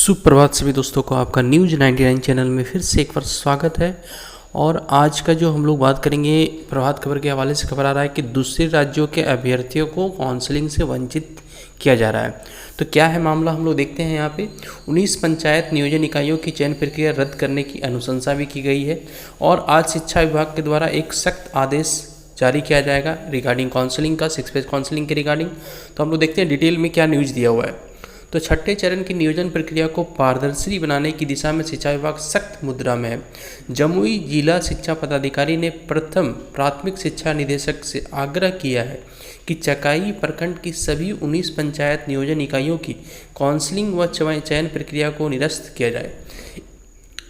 सुप्रभात सभी दोस्तों को आपका न्यूज़ 99 चैनल में फिर से एक बार स्वागत है। और आज का जो हम लोग बात करेंगे, प्रभात खबर के हवाले से खबर आ रहा है कि दूसरे राज्यों के अभ्यर्थियों को काउंसलिंग से वंचित किया जा रहा है। तो क्या है मामला, हम लोग देखते हैं। यहाँ पे 19 पंचायत नियोजन इकाइयों की चयन प्रक्रिया रद्द करने की अनुशंसा भी की गई है और आज शिक्षा विभाग के द्वारा एक सख्त आदेश जारी किया जाएगा रिगार्डिंग काउंसलिंग का, 6 फेज काउंसलिंग के रिगार्डिंग। तो हम लोग देखते हैं डिटेल में क्या न्यूज़ दिया हुआ है। तो छठे चरण की नियोजन प्रक्रिया को पारदर्शी बनाने की दिशा में शिक्षा विभाग सख्त मुद्रा में है। जमुई जिला शिक्षा पदाधिकारी ने प्रथम प्राथमिक शिक्षा निदेशक से आग्रह किया है कि चकाई प्रखंड की सभी 19 पंचायत नियोजन इकाइयों की काउंसलिंग व चयन प्रक्रिया को निरस्त किया जाए।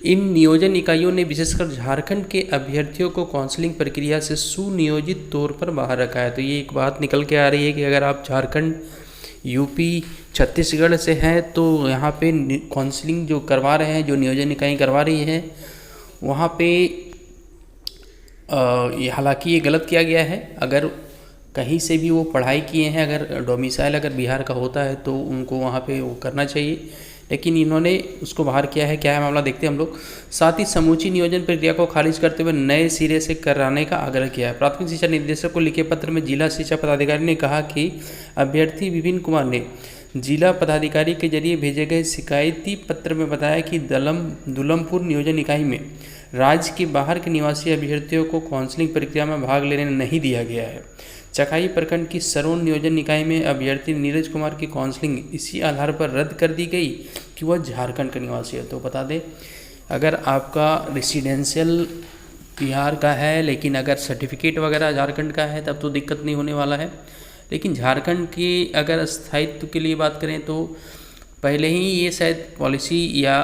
इन नियोजन इकाइयों ने विशेषकर झारखंड के अभ्यर्थियों को काउंसलिंग प्रक्रिया से सुनियोजित तौर पर बाहर रखा है। तो ये एक बात निकल के आ रही है कि अगर आप झारखंड, यूपी, छत्तीसगढ़ से हैं तो यहाँ पे काउंसलिंग जो करवा रहे हैं, जो नियोजन इकाई करवा रही हैं, वहाँ पे हालांकि ये गलत किया गया है। अगर कहीं से भी वो पढ़ाई किए हैं, अगर डोमिसाइल अगर बिहार का होता है तो उनको वहाँ पे वो करना चाहिए, लेकिन इन्होंने उसको बाहर किया है। क्या है मामला, देखते हैं हम लोग। साथ ही समूची नियोजन प्रक्रिया को खारिज करते हुए नए सिरे से कराने का आग्रह किया है। प्राथमिक शिक्षा निदेशक को लिखे पत्र में जिला शिक्षा पदाधिकारी ने कहा कि अभ्यर्थी विपिन कुमार ने जिला पदाधिकारी के जरिए भेजे गए शिकायती पत्र में बताया कि दुलमपुर नियोजन इकाई में राज्य के बाहर के निवासी अभ्यर्थियों को काउंसलिंग प्रक्रिया में भाग लेने नहीं दिया गया है। चकाई प्रखंड की सरोन नियोजन इकाई में अभ्यर्थी नीरज कुमार की काउंसलिंग इसी आधार पर रद्द कर दी गई कि वह झारखंड का निवासी है। तो बता दें, अगर आपका रेसिडेंशियल बिहार का है लेकिन अगर सर्टिफिकेट वगैरह झारखंड का है तब तो दिक्कत नहीं होने वाला है। लेकिन झारखंड की अगर स्थायित्व के लिए बात करें तो पहले ही ये शायद पॉलिसी या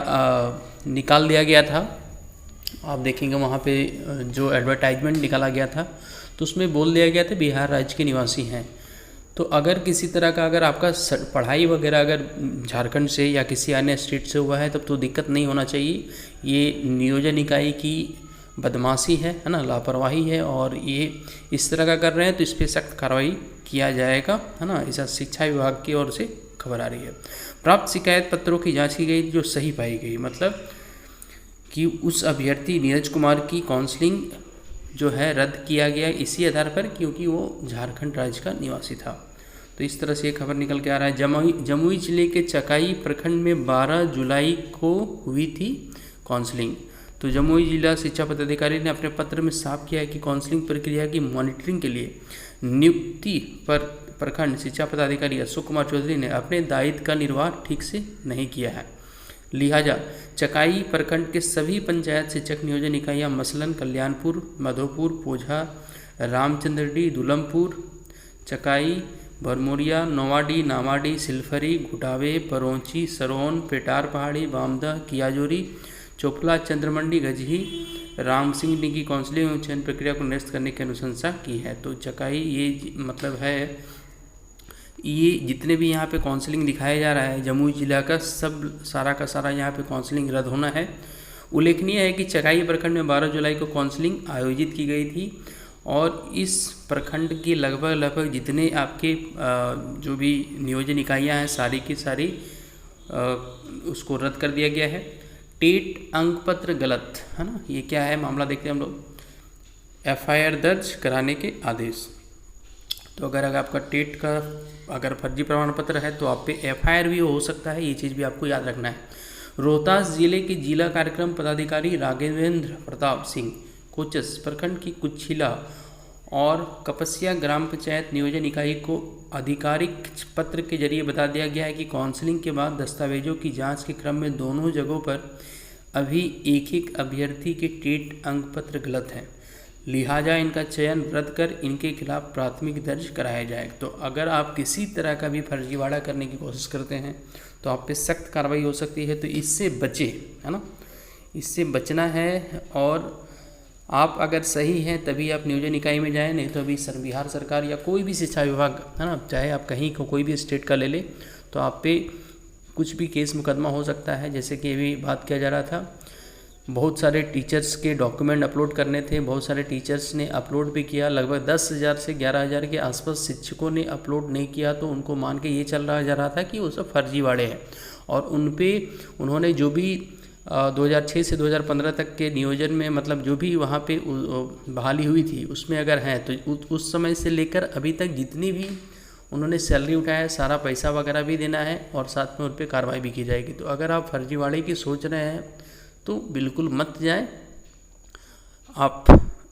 निकाल दिया गया था। आप देखेंगे वहाँ पे जो एडवर्टाइजमेंट निकाला गया था तो उसमें बोल दिया गया था बिहार राज्य के निवासी हैं। तो अगर किसी तरह का अगर आपका पढ़ाई वगैरह अगर झारखंड से या किसी अन्य स्टेट से हुआ है तब तो दिक्कत नहीं होना चाहिए। ये नियोजन इकाई की बदमाशी है ना, लापरवाही है, और ये इस तरह का कर रहे हैं तो इस पर सख्त कार्रवाई किया जाएगा, है ना। ऐसा शिक्षा विभाग की ओर से खबर आ रही है। प्राप्त शिकायत पत्रों की जांच की गई जो सही पाई गई, मतलब कि उस अभ्यर्थी नीरज कुमार की काउंसलिंग जो है रद्द किया गया इसी आधार पर क्योंकि वो झारखंड राज्य का निवासी था। तो इस तरह से ये खबर निकल के आ रहा है। जमुई जिले के चकाई प्रखंड में 12 जुलाई को हुई थी काउंसलिंग। तो जमुई जिला शिक्षा पदाधिकारी ने अपने पत्र में साफ किया है कि काउंसलिंग प्रक्रिया की मॉनिटरिंग के लिए नियुक्ति पर प्रखंड शिक्षा पदाधिकारी अशोक कुमार चौधरी ने अपने दायित्व का निर्वाह ठीक से नहीं किया है। लिहाजा चकाई प्रखंड के सभी पंचायत शिक्षक नियोजन इकाइयाँ मसलन कल्याणपुर, मधोपुर, पोझा, रामचंद्रडी, दुलमपुर, चकाई, भरमोरिया, नोवाडी, नामाडी, सिलफरी, घुटावे, परौंची, सरोन, पेटार पहाड़ी, बामदा, कियाजोरी, चोपला, चंद्रमंडी, गजही, राम सिंह ने की काउंसलिंग एवं चयन प्रक्रिया को निरस्त करने की अनुशंसा की है। तो चकाई ये मतलब है, ये जितने भी यहाँ पे काउंसलिंग दिखाया जा रहा है जमुई जिला का सब सारा का सारा यहाँ पे काउंसलिंग रद्द होना है। उल्लेखनीय है कि चकाई प्रखंड में 12 जुलाई को काउंसलिंग आयोजित की गई थी और इस प्रखंड की लगभग जितने आपके जो भी नियोजन इकाइयाँ हैं सारी की सारी उसको रद्द कर दिया गया है। टेट अंक पत्र गलत, है ना, ये क्या है मामला, देखते हैं हम लोग। FIR दर्ज कराने के आदेश। तो अगर आपका टेट का अगर फर्जी प्रमाण पत्र है तो आप पे FIR भी हो सकता है, ये चीज़ भी आपको याद रखना है। रोहतास जिले के जिला कार्यक्रम पदाधिकारी राघवेंद्र प्रताप सिंह कोचस प्रखंड की कुछिला और कपसिया ग्राम पंचायत नियोजन इकाई को आधिकारिक पत्र के जरिए बता दिया गया है कि काउंसलिंग के बाद दस्तावेजों की जांच के क्रम में दोनों जगहों पर अभी एक अभ्यर्थी के टेट अंक पत्र गलत हैं। लिहाजा इनका चयन रद्द कर इनके खिलाफ प्राथमिक दर्ज कराया जाए। तो अगर आप किसी तरह का भी फर्जीवाड़ा करने की कोशिश करते हैं तो आप पे सख्त कार्रवाई हो सकती है। तो इससे बचे, है ना, इससे बचना है। और आप अगर सही हैं तभी आप नियोजन इकाई में जाएं, नहीं तो अभी बिहार सरकार या कोई भी शिक्षा विभाग, है ना, चाहे आप कहीं को कोई भी स्टेट का ले ले तो आप पे कुछ भी केस मुकदमा हो सकता है। जैसे कि अभी बात किया जा रहा था, बहुत सारे टीचर्स के डॉक्यूमेंट अपलोड करने थे, बहुत सारे टीचर्स ने अपलोड भी किया, लगभग 10,000 से 11,000 के आसपास शिक्षकों ने अपलोड नहीं किया तो उनको मान के ये चल रहा जा रहा था कि वो सब फर्जीवाड़े हैं। और उन पे उन्होंने जो भी 2006 से 2015 तक के नियोजन में मतलब जो भी वहाँ पे बहाली हुई थी उसमें अगर हैं तो उस समय से लेकर अभी तक जितनी भी उन्होंने सैलरी उठाया है सारा पैसा वगैरह भी देना है और साथ में उन पर कार्रवाई भी की जाएगी। तो अगर आप फर्जीवाड़े की सोच रहे हैं तो बिल्कुल मत जाएं। आप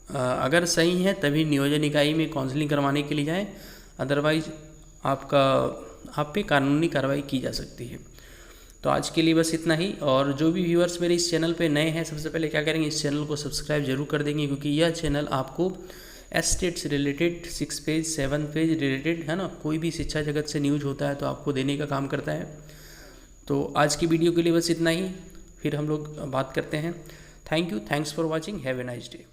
अगर सही हैं तभी नियोजन इकाई में काउंसलिंग करवाने के लिए जाएं, अदरवाइज़ आप पे कानूनी कार्रवाई की जा सकती है। तो आज के लिए बस इतना ही। और जो भी व्यूअर्स मेरे इस चैनल पे नए हैं सबसे पहले क्या करेंगे, इस चैनल को सब्सक्राइब जरूर कर देंगे, क्योंकि यह चैनल आपको एस्टेट से रिलेटेड 6 पेज 7 पेज रिलेटेड है ना, कोई भी शिक्षा जगत से न्यूज होता है तो आपको देने का काम करता है। तो आज की वीडियो के लिए बस इतना ही, फिर हम लोग बात करते हैं। Thank you, thanks for watching, have a nice day.